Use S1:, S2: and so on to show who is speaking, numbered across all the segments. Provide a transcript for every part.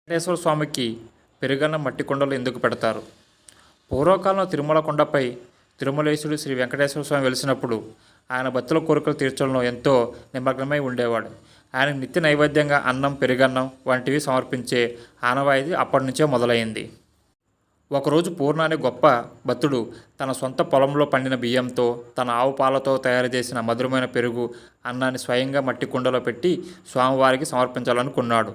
S1: వెంకటేశ్వర స్వామికి పెరుగన్నం మట్టి కుండలు ఎందుకు పెడతారు? పూర్వకాలంలో తిరుమల కొండపై తిరుమలేశుడు శ్రీ వెంకటేశ్వర స్వామి వెలిసినప్పుడు ఆయన భక్తుల కోరికలు తీర్చడంలో ఎంతో నిమగ్నమై ఉండేవాడు. ఆయన నిత్య నైవేద్యంగా అన్నం, పెరుగన్నం వంటివి సమర్పించే ఆనవాయితీ అప్పటి నుంచే మొదలైంది. ఒకరోజు పూర్ణ అనే గొప్ప భక్తుడు తన సొంత పొలంలో పండిన బియ్యంతో, తన ఆవు పాలతో తయారు చేసిన మధురమైన పెరుగు అన్నాన్ని స్వయంగా మట్టి కుండలో పెట్టి స్వామివారికి సమర్పించాలనుకున్నాడు.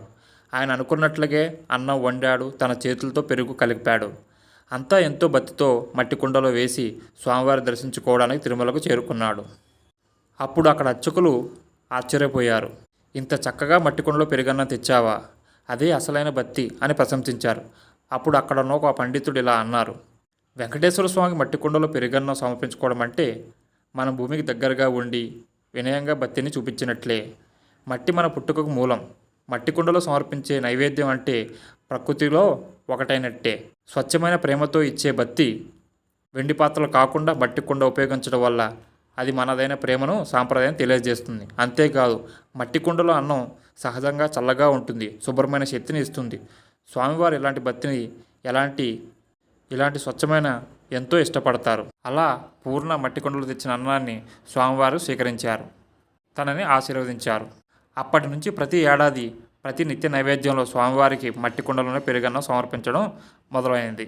S1: ఆయన అనుకున్నట్లుగే అన్నం వండాడు, తన చేతులతో పెరుగు కలిపాడు. అంతా ఎంతో భక్తితో మట్టి కుండలో వేసి స్వామివారి దర్శించుకోవడానికి తిరుమలకు చేరుకున్నాడు. అప్పుడు అక్కడ అర్చకులు ఆశ్చర్యపోయారు. ఇంత చక్కగా మట్టి కుండలో పెరుగన్నం తెచ్చావా? అదే అసలైన భక్తి అని ప్రశంసించారు. అప్పుడు అక్కడున్న ఒక పండితుడు ఇలా అన్నారు: వెంకటేశ్వర స్వామికి మట్టి కుండలో పెరుగన్నం సమర్పించుకోవడం అంటే మనం భూమికి దగ్గరగా ఉండి వినయంగా భక్తిని చూపించినట్లే. మట్టి మన పుట్టుకకు మూలం. మట్టి కుండలో సమర్పించే నైవేద్యం అంటే ప్రకృతిలో ఒకటైనట్టే. స్వచ్ఛమైన ప్రేమతో ఇచ్చే భక్తి వెండి పాత్రలు కాకుండా మట్టి కుండ ఉపయోగించడం వల్ల అది మనదైన ప్రేమను, సాంప్రదాయం తెలియజేస్తుంది. అంతేకాదు, మట్టి కుండలో అన్నం సహజంగా చల్లగా ఉంటుంది, శుభ్రమైన శక్తిని ఇస్తుంది. స్వామివారు ఇలాంటి భక్తిని ఇలాంటి స్వచ్ఛమైన ఎంతో ఇష్టపడతారు. అలా పూర్ణ మట్టి కుండలో తెచ్చిన అన్నాన్ని స్వామివారు స్వీకరించారు, తనని ఆశీర్వదించారు. అప్పటి నుంచి ప్రతి ఏడాది ప్రతి నిత్య నైవేద్యంలో స్వామివారికి మట్టి కుండలోనే పెరుగన్నం సమర్పించడం మొదలైంది.